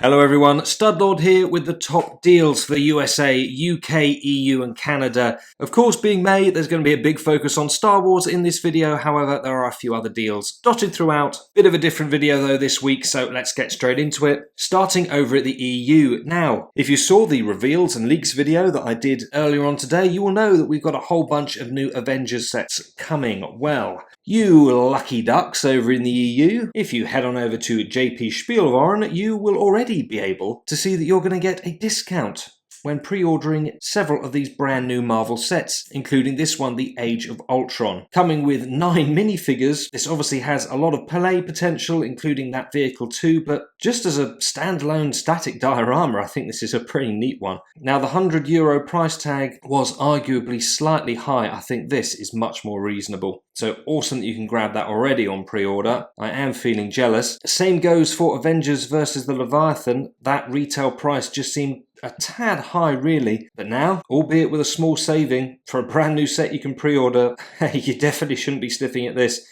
Hello everyone, Studlord here with the top deals for the USA, UK, EU and Canada. Of course, being May, there's going to be a big focus on Star Wars in this video, however there are a few other deals dotted throughout. Bit of a different video though this week, so let's get straight into it. Starting over at the EU. Now, if you saw the reveals and leaks video that I did earlier on today, you will know that we've got a whole bunch of new Avengers sets coming. Well, you lucky ducks over in the EU, if you head on over to JP Spielwaren, you will already be able to see that you're going to get a discount when pre-ordering several of these brand new Marvel sets, including this one, the Age of Ultron. Coming with 9 minifigures, this obviously has a lot of play potential, including that vehicle too, but just as a standalone static diorama, I think this is a pretty neat one. Now, the €100 price tag was arguably slightly high. I think this is much more reasonable. So awesome that you can grab that already on pre-order. I am feeling jealous. Same goes for Avengers versus the Leviathan. That retail price just seemed a tad high really, but now, albeit with a small saving for a brand new set you can pre-order, hey, you definitely shouldn't be sniffing at this.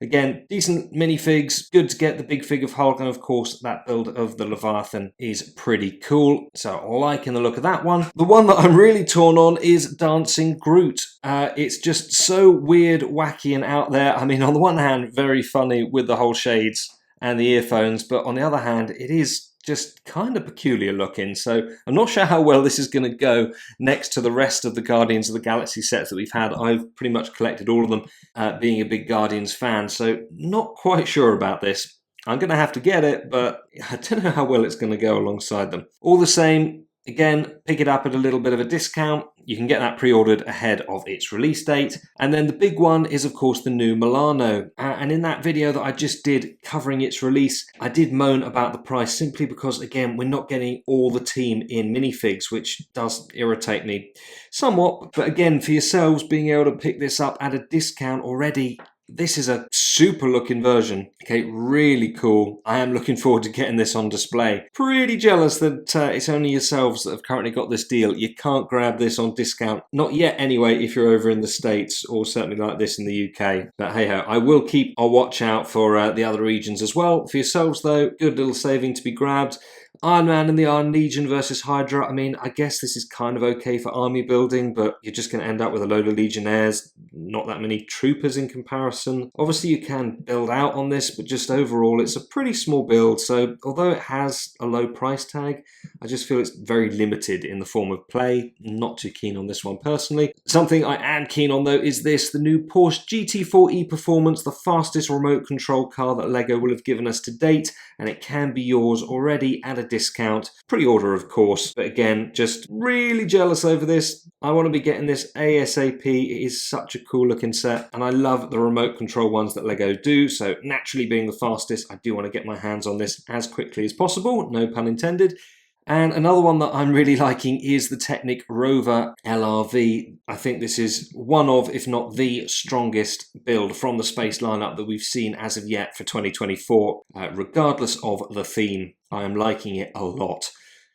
Again, decent minifigs, good to get the big fig of Hulk, and of course that build of the Leviathan is pretty cool, so liking the look of that one. The one that I'm really torn on is Dancing Groot. It's just so weird, wacky and out there. I mean, on the one hand, very funny with the whole shades and the earphones, but on the other hand, it is just kind of peculiar looking, so I'm not sure how well this is going to go next to the rest of the Guardians of the Galaxy sets that we've had. I've pretty much collected all of them, being a big Guardians fan, so not quite sure about this. I'm going to have to get it, but I don't know how well it's going to go alongside them. All the same, again, pick it up at a little bit of a discount. You can get that pre-ordered ahead of its release date. And then the big one is, of course, the new Milano. And in that video that I just did covering its release, I did moan about the price simply because, again, we're not getting all the team in minifigs, which does irritate me somewhat. But again, for yourselves, being able to pick this up at a discount already, this is a super looking version. Okay, really cool. I am looking forward to getting this on display. Pretty jealous that it's only yourselves that have currently got this deal. You can't grab this on discount. Not yet anyway, if you're over in the States, or certainly like this in the UK. But hey ho, I will keep a watch out for the other regions as well. For yourselves though, good little saving to be grabbed. Iron Man and the Iron Legion versus Hydra. I mean, I guess this is kind of okay for army building, but you're just going to end up with a load of Legionnaires, not that many troopers in comparison. Obviously, you can build out on this, but just overall, it's a pretty small build. So although it has a low price tag, I just feel it's very limited in the form of play. Not too keen on this one personally. Something I am keen on though is this, the new Porsche GT4e Performance, the fastest remote control car that LEGO will have given us to date, and it can be yours already at a discount. Pre-order of course, but again, just really jealous over this. I want to be getting this ASAP. It is such a cool looking set, and I love the remote control ones that LEGO do, so naturally being the fastest, I do want to get my hands on this as quickly as possible, no pun intended. And another one that I'm really liking is the Technic Rover LRV. I think this is one of, if not the strongest build from the space lineup that we've seen as of yet for 2024, regardless of the theme. I am liking it a lot.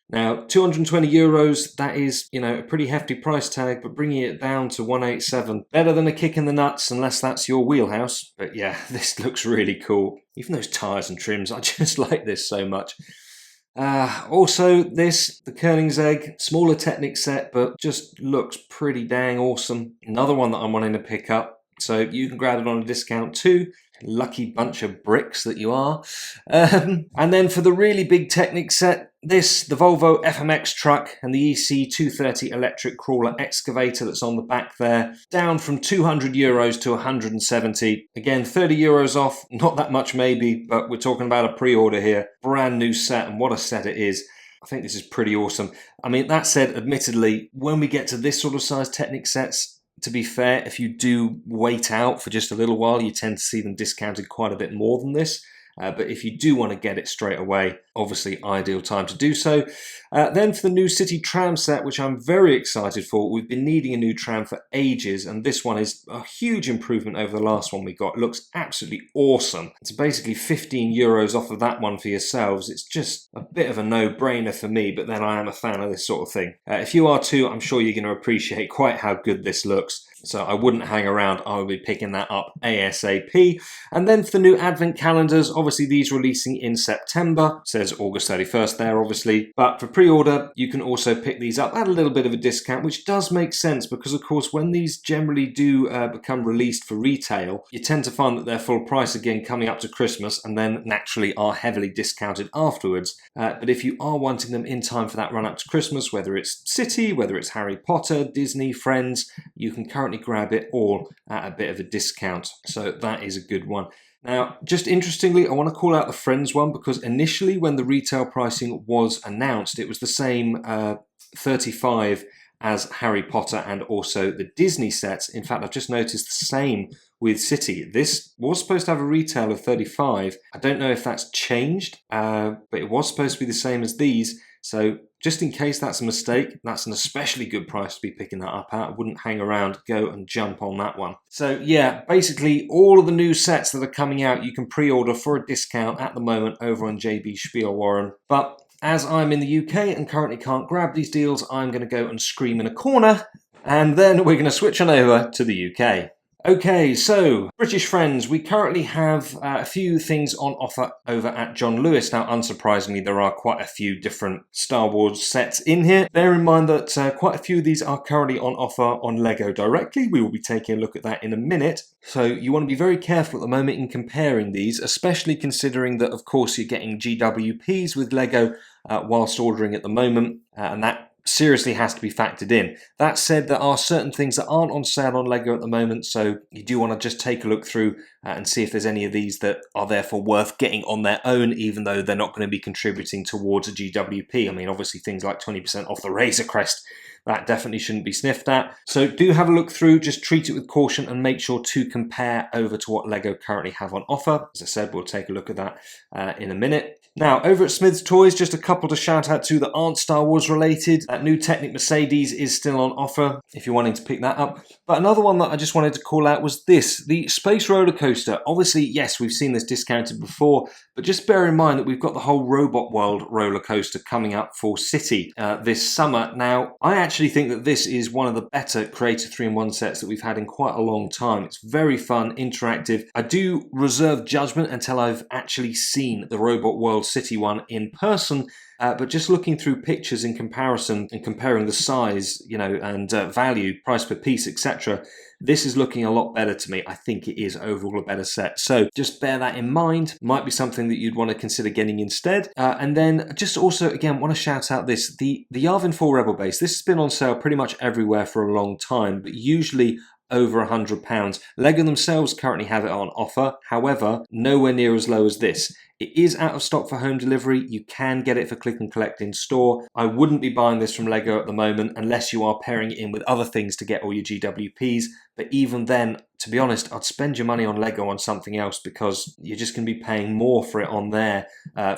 Now, €220, that is, a pretty hefty price tag, but bringing it down to 187, better than a kick in the nuts, unless that's your wheelhouse. But yeah, this looks really cool. Even those tyres and trims, I just like this so much. Also this, the Koenigsegg, smaller Technic set, but just looks pretty dang awesome. Another one that I'm wanting to pick up, so you can grab it on a discount too. Lucky bunch of bricks that you are. And then for the really big Technic set, this, the Volvo FMX truck and the EC230 electric crawler excavator that's on the back there, down from €200 to 170. Again, €30 off, not that much maybe, but we're talking about a pre-order here. Brand new set, and what a set it is. I think this is pretty awesome. I mean, that said, admittedly, when we get to this sort of size Technic sets, to be fair, if you do wait out for just a little while, you tend to see them discounted quite a bit more than this. But if you do want to get it straight away, obviously ideal time to do so. Then for the new City Tram set, which I'm very excited for, we've been needing a new tram for ages, and this one is a huge improvement over the last one we got. It looks absolutely awesome. It's basically €15 off of that one for yourselves. It's just a bit of a no-brainer for me, but then I am a fan of this sort of thing. If you are too, I'm sure you're going to appreciate quite how good this looks. So I wouldn't hang around, I will be picking that up ASAP. And then for the new advent calendars, obviously these releasing in September. Says says August 31st there, obviously. But for pre-order, you can also pick these up at a little bit of a discount, which does make sense because, of course, when these generally do become released for retail, you tend to find that they're full price again coming up to Christmas and then naturally are heavily discounted afterwards. But if you are wanting them in time for that run up to Christmas, whether it's City, whether it's Harry Potter, Disney, Friends, you can currently grab it all at a bit of a discount. So that is a good one. Now, just interestingly, I want to call out the Friends one because initially when the retail pricing was announced, it was the same 35 as Harry Potter and also the Disney sets. In fact, I've just noticed the same with City. This was supposed to have a retail of 35. I don't know if that's changed, but it was supposed to be the same as these. So just in case that's a mistake, that's an especially good price to be picking that up at. I wouldn't hang around, go and jump on that one. So yeah, basically all of the new sets that are coming out, you can pre-order for a discount at the moment over on JB Spiel Warren. But as I'm in the UK and currently can't grab these deals, I'm going to go and scream in a corner, and then we're going to switch on over to the UK. Okay, so British friends, we currently have a few things on offer over at John Lewis. Now, unsurprisingly, there are quite a few different Star Wars sets in here. Bear in mind that quite a few of these are currently on offer on LEGO directly. We will be taking a look at that in a minute. So you want to be very careful at the moment in comparing these, especially considering that, of course, you're getting GWPs with LEGO whilst ordering at the moment, and that seriously has to be factored in. That said, there are certain things that aren't on sale on LEGO at the moment, so you do want to just take a look through and see if there's any of these that are therefore worth getting on their own, even though they're not going to be contributing towards a GWP. I mean, obviously things like 20% off the Razor Crest, that definitely shouldn't be sniffed at. So do have a look through, just treat it with caution and make sure to compare over to what LEGO currently have on offer. As I said, we'll take a look at that in a minute. Now, over at Smith's Toys, just a couple to shout out to that aren't Star Wars related. That new Technic Mercedes is still on offer if you're wanting to pick that up. But another one that I just wanted to call out was this, the Space Roller Coaster. Obviously, yes, we've seen this discounted before, but just bear in mind that we've got the whole Robot World roller coaster coming up for City this summer. Now, I actually think that this is one of the better Creator 3-in-1 sets that we've had in quite a long time. It's very fun, interactive. I do reserve judgment until I've actually seen the Robot World City one in person, but just looking through pictures in comparison and comparing the size, and value, price per piece, etc., this is looking a lot better to me. I think it is overall a better set. So just bear that in mind. Might be something that you'd want to consider getting instead. And then just also, again, want to shout out this, the Yavin 4 Rebel Base. This has been on sale pretty much everywhere for a long time, but usually over £100. LEGO themselves currently have it on offer, however, nowhere near as low as this. It is out of stock for home delivery. You can get it for click and collect in store. I wouldn't be buying this from LEGO at the moment unless you are pairing it in with other things to get all your GWPs. But even then, to be honest, I'd spend your money on LEGO on something else because you're just going to be paying more for it on there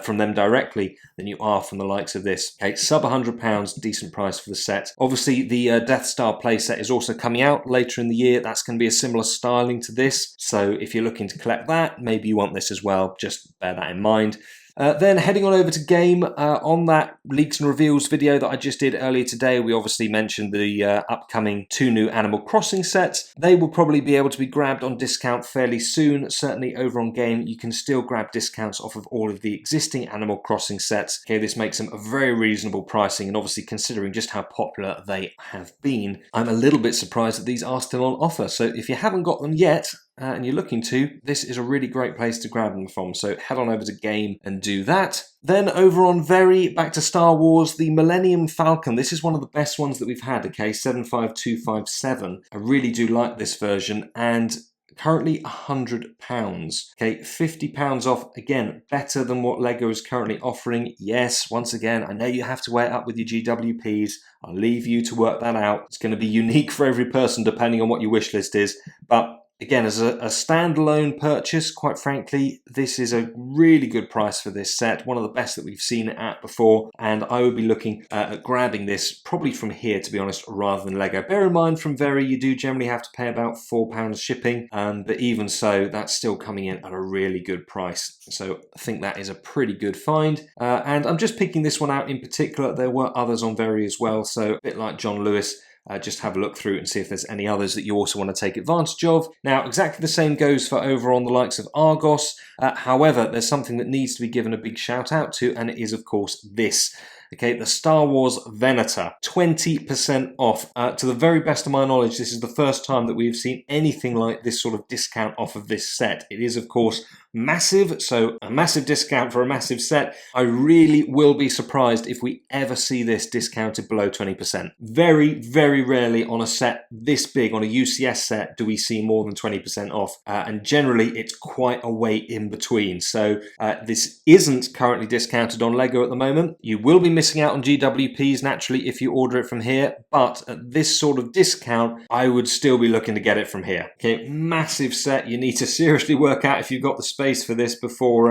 from them directly than you are from the likes of this. Okay, sub £100, decent price for the set. Obviously, the Death Star playset is also coming out later in the year. That's going to be a similar styling to this. So if you're looking to collect that, maybe you want this as well. Just bear that in mind. Then heading on over to game, on that leaks and reveals video that I just did earlier today, we obviously mentioned the upcoming 2 new Animal Crossing sets. They will probably be able to be grabbed on discount fairly soon. Certainly over on game, you can still grab discounts off of all of the existing Animal Crossing sets. Okay, this makes them a very reasonable pricing, and obviously considering just how popular they have been, I'm a little bit surprised that these are still on offer. So if you haven't got them yet, and you're looking to, this is a really great place to grab them from. So head on over to game and do that. Then over on Very, back to Star Wars, the Millennium Falcon. This is one of the best ones that we've had, okay, 75257. I really do like this version, and currently £100. Okay, £50 off, again, better than what LEGO is currently offering. Yes, once again, I know you have to weigh it up with your GWPs. I'll leave you to work that out. It's going to be unique for every person depending on what your wish list is, but again, as a standalone purchase, quite frankly, this is a really good price for this set, one of the best that we've seen it at before, and I would be looking at grabbing this probably from here, to be honest, rather than LEGO. Bear in mind, from Very, you do generally have to pay about £4 shipping, but even so, that's still coming in at a really good price. So I think that is a pretty good find, and I'm just picking this one out in particular. There were others on Very as well, so a bit like John Lewis, just have a look through and see if there's any others that you also want to take advantage of. Now, exactly the same goes for over on the likes of Argos. However, there's something that needs to be given a big shout out to, and it is, of course, this. Okay, the Star Wars Venator, 20% off. To the very best of my knowledge, this is the first time that we've seen anything like this sort of discount off of this set. It is, of course, massive, so a massive discount for a massive set. I really will be surprised if we ever see this discounted below 20%. Very, very rarely on a set this big, on a UCS set, do we see more than 20% off, and generally it's quite a way in between. So this isn't currently discounted on Lego at the moment. You will be missing out on GWPs naturally if you order it from here, but at this sort of discount, I would still be looking to get it from here. Okay, massive set. You need to seriously work out if you've got the space for this before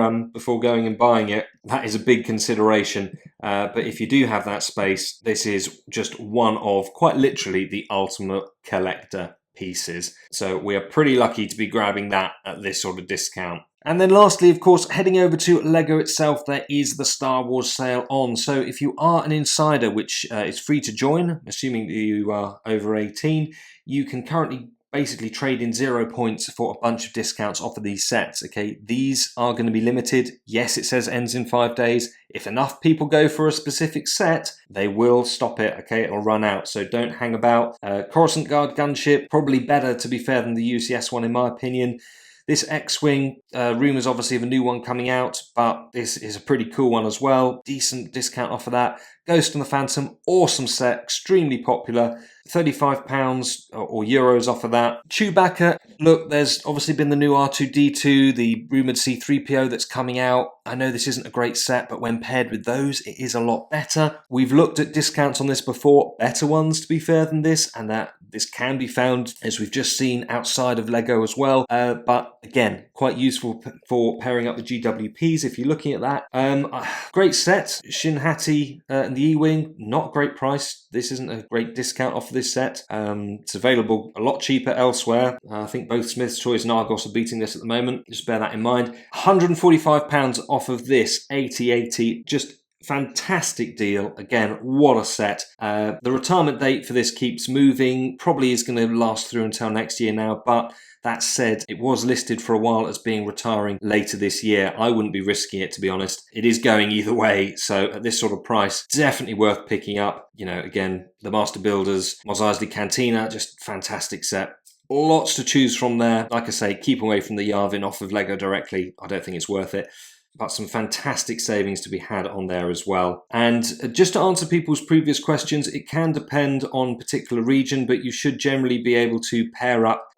going and buying it. That is a big consideration. But if you do have that space, this is just one of, quite literally, the ultimate collector pieces. So we are pretty lucky to be grabbing that at this sort of discount. And then lastly, of course, heading over to Lego itself, there is the Star Wars sale on. So if you are an insider, which is free to join, assuming that you are over 18, you can currently basically trade in 0 points for a bunch of discounts off of these sets. Okay, these are going to be limited. Yes, it says ends in 5 days. If enough people go for a specific set, they will stop it. Okay, it'll run out. So don't hang about. Coruscant Guard gunship, probably better to be fair than the UCS one in my opinion. This X-Wing, rumours obviously of a new one coming out, but this is a pretty cool one as well. Decent discount off of that. Ghost and the Phantom, awesome set, extremely popular. £35 or euros off of that. Chewbacca, look, there's obviously been the new R2-D2, the rumoured C-3PO that's coming out. I know this isn't a great set, but when paired with those, it is a lot better. We've looked at discounts on this before, better ones to be fair than this, and that this can be found, as we've just seen, outside of Lego as well. But again, quite useful for pairing up the GWPs if you're looking at that. Great set, Shin Hati and the E-Wing, not a great price. This isn't a great discount off of this set. It's available a lot cheaper elsewhere. I think both Smith's Toys and Argos are beating this at the moment. Just bear that in mind. £145 off of this 8080. Just fantastic deal. Again, what a set. The retirement date for this keeps moving. Probably is going to last through until next year now, but that said, it was listed for a while as being retiring later this year. I wouldn't be risking it, to be honest. It is going either way, so at this sort of price, definitely worth picking up. You know, again, the Master Builders, Mos Eisley Cantina, just fantastic set. Lots to choose from there. Like I say, keep away from the Yavin off of Lego directly. I don't think it's worth it. But some fantastic savings to be had on there as well. And just to answer people's previous questions, it can depend on particular region, but you should generally be able to pair up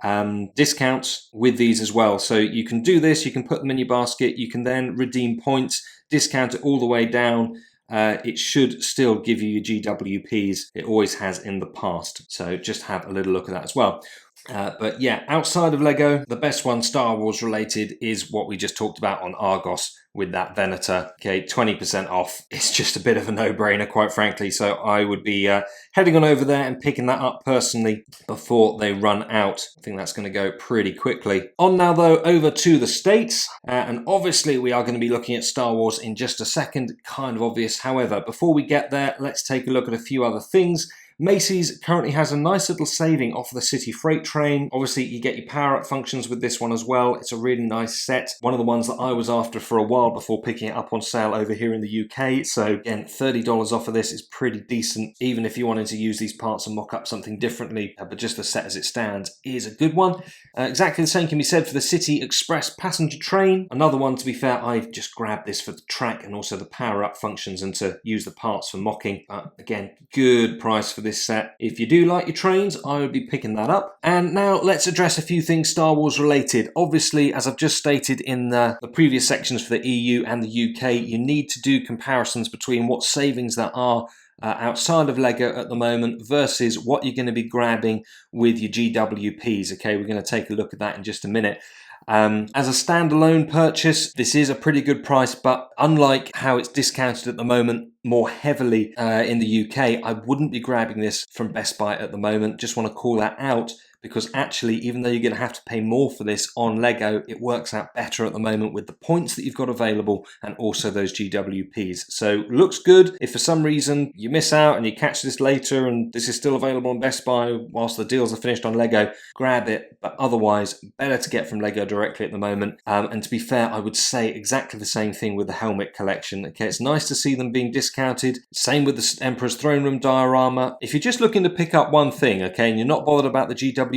discounts with these as well. So you can do this, you can put them in your basket, you can then redeem points, discount it all the way down. It should still give you your GWPs. It always has in the past. So just have a little look at that as well. But yeah, outside of Lego, the best one Star Wars related is what we just talked about on Argos with that Venator. Okay, 20% off. It's just a bit of a no-brainer, quite frankly. So I would be heading on over there and picking that up personally before they run out. I think that's going to go pretty quickly. On now, though, over to the States. And obviously, we are going to be looking at Star Wars in just a second. Kind of obvious. However, before we get there, let's take a look at a few other things. Macy's currently has a nice little saving off the City Freight Train. Obviously, you get your power-up functions with this one as well. It's a really nice set. One of the ones that I was after for a while before picking it up on sale over here in the UK. So again, $30 off of this is pretty decent, even if you wanted to use these parts and mock up something differently. But just the set as it stands is a good one. Exactly the same can be said for the City Express passenger train. Another one, to be fair, I've just grabbed this for the track and also the power-up functions and to use the parts for mocking. But again, good price for this set. If you do like your trains, I would be picking that up. And now let's address a few things Star Wars related. Obviously, as I've just stated in the previous sections for the EU and the UK, you need to do comparisons between what savings there are outside of Lego at the moment versus what you're going to be grabbing with your GWPs. Okay, we're going to take a look at that in just a minute. As a standalone purchase, this is a pretty good price, but unlike how it's discounted at the moment, more heavily in the UK, I wouldn't be grabbing this from Best Buy at the moment. Just want to call that out, because actually, even though you're going to have to pay more for this on Lego, it works out better at the moment with the points that you've got available and also those GWPs. So looks good. If for some reason you miss out and you catch this later and this is still available on Best Buy whilst the deals are finished on Lego, grab it. But otherwise, better to get from Lego directly at the moment. And to be fair, I would say exactly the same thing with the helmet collection. Okay, it's nice to see them being discounted. Same with the Emperor's Throne Room diorama. If you're just looking to pick up one thing, okay, and you're not bothered about the GWPs,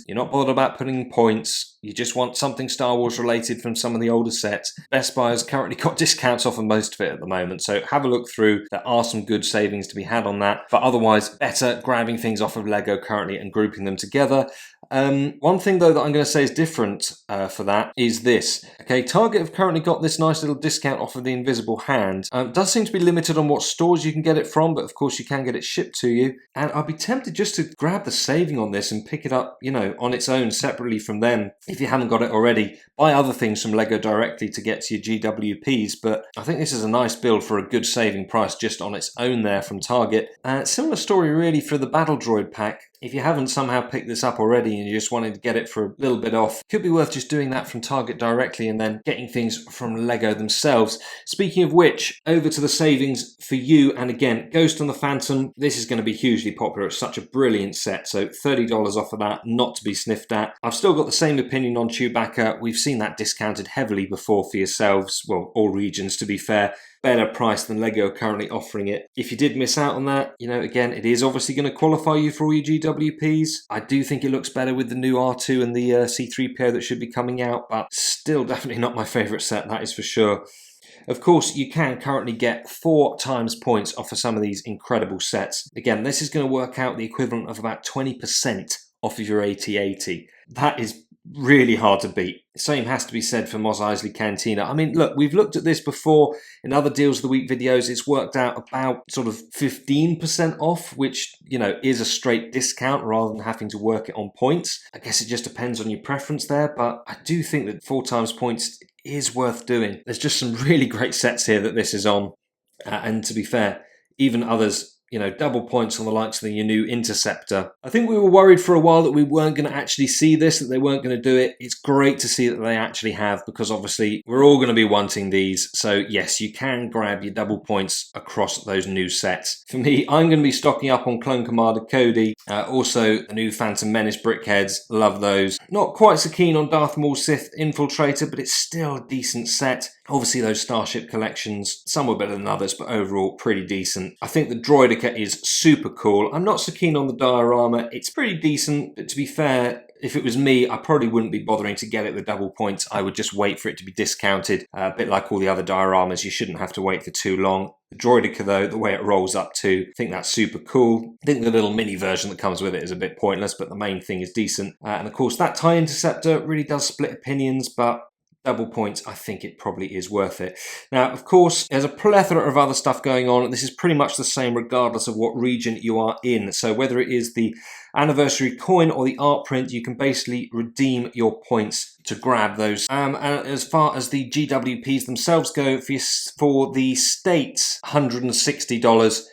you're not bothered about putting points, you just want something Star Wars related from some of the older sets, Best Buy has currently got discounts off of most of it at the moment. So have a look through. There are some good savings to be had on that. But otherwise, better grabbing things off of Lego currently and grouping them together. One thing though that I'm going to say is different for that is this. Okay, Target have currently got this nice little discount off of the Invisible Hand. Does seem to be limited on what stores you can get it from, but of course you can get it shipped to you. And I'd be tempted just to grab the saving on this and pick it up, you know, on its own separately from them if you haven't got it already. Buy other things from Lego directly to get to your GWPs, but I think this is a nice build for a good saving price just on its own there from Target. Similar story really for the Battle Droid pack. If you haven't somehow picked this up already and you just wanted to get it for a little bit off, could be worth just doing that from Target directly and then getting things from Lego themselves. Speaking of which, over to the savings for you, and again, Ghost and the Phantom, this is going to be hugely popular. It's such a brilliant set, so $30 off of that, not to be sniffed at. I've still got the same opinion on Chewbacca. We've seen that discounted heavily before for yourselves, well, all regions to be fair. Better price than Lego are currently offering it. If you did miss out on that, you know, again, it is obviously going to qualify you for all your GWPs. I do think it looks better with the new R2 and the C3PO that should be coming out, but still definitely not my favourite set, that is for sure. Of course, you can currently get 4 times points off of some of these incredible sets. Again, this is going to work out the equivalent of about 20% off of your AT-80. That is really hard to beat. Same has to be said for Mos Eisley Cantina. I mean, look, we've looked at this before in other Deals of the Week videos. It's worked out about sort of 15% off, which, you know, is a straight discount rather than having to work it on points. I guess it just depends on your preference there, but I do think that 4 times points is worth doing. There's just some really great sets here that this is on. And to be fair, even others, you know, double points on the likes of the new Interceptor. I think we were worried for a while that we weren't going to actually see this, that they weren't going to do it. It's great to see that they actually have, because obviously we're all going to be wanting these. So yes, you can grab your double points across those new sets. For me, I'm going to be stocking up on Clone Commander Cody. Also, the new Phantom Menace brickheads. Love those. Not quite so keen on Darth Maul Sith Infiltrator, but it's still a decent set. Obviously, those Starship collections, some were better than others, but overall pretty decent. I think the Droideka is super cool. I'm not so keen on the diorama. It's pretty decent, but to be fair, if it was me, I probably wouldn't be bothering to get it with double points. I would just wait for it to be discounted. A bit like all the other dioramas, you shouldn't have to wait for too long. The Droideka, though, the way it rolls up too, I think that's super cool. I think the little mini version that comes with it is a bit pointless, but the main thing is decent. And of course, that TIE Interceptor really does split opinions, but double points, I think it probably is worth it. Now, of course, there's a plethora of other stuff going on. This is pretty much the same regardless of what region you are in. So whether it is the anniversary coin or the art print, you can basically redeem your points to grab those. And as far as the GWPs themselves go, for the States, $160.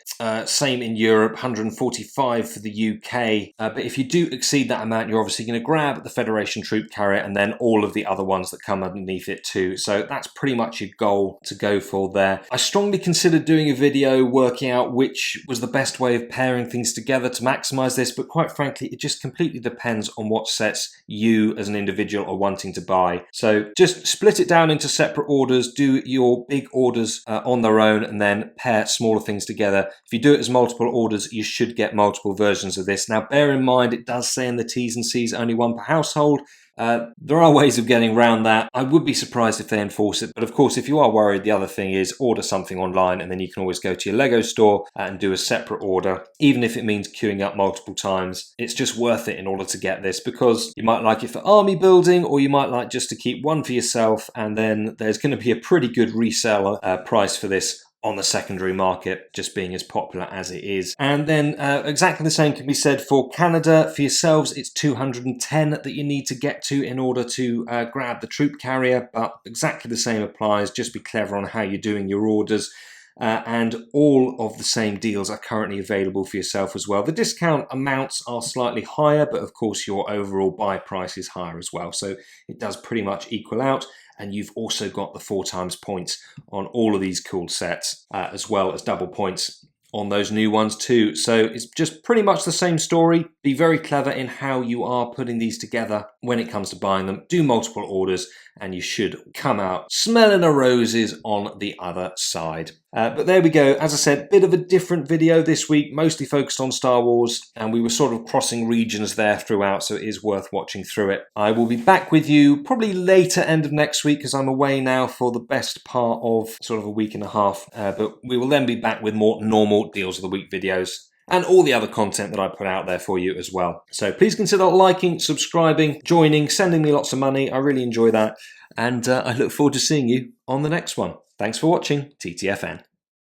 Same in Europe, $145 for the UK. But if you do exceed that amount, you're obviously going to grab the Federation Troop Carrier and then all of the other ones that come underneath it too. So that's pretty much your goal to go for there. I strongly considered doing a video working out which was the best way of pairing things together to maximize this, but quite frankly, it just completely depends on what sets you as an individual are wanting to buy. So just split it down into separate orders, do your big orders on their own, and then pair smaller things together. If you do it as multiple orders, you should get multiple versions of this. Now, bear in mind, it does say in the T's and C's only one per household. There are ways of getting around that. I would be surprised if they enforce it. But of course, if you are worried, the other thing is order something online and then you can always go to your Lego store and do a separate order. Even if it means queuing up multiple times, it's just worth it in order to get this, because you might like it for army building, or you might like just to keep one for yourself. And then there's going to be a pretty good reseller price for this on the secondary market, just being as popular as it is. And then exactly the same can be said for Canada. For yourselves, it's 210 that you need to get to in order to grab the troop carrier, but exactly the same applies. Just be clever on how you're doing your orders. and all of the same deals are currently available for yourself as well. The discount amounts are slightly higher, but of course your overall buy price is higher as well, so it does pretty much equal out. And you've also got the 4 times points on all of these cool sets, as well as double points on those new ones too. So it's just pretty much the same story. Be very clever in how you are putting these together when it comes to buying them. Do multiple orders and you should come out smelling the roses on the other side. But there we go. As I said, bit of a different video this week, mostly focused on Star Wars, and we were sort of crossing regions there throughout, so it is worth watching through it. I will be back with you probably later end of next week, because I'm away now for the best part of sort of a week and a half, but we will then be back with more normal Deals of the Week videos and all the other content that I put out there for you as well. So please consider liking, subscribing, joining, sending me lots of money. I really enjoy that, and I look forward to seeing you on the next one. Thanks for watching. TTFN.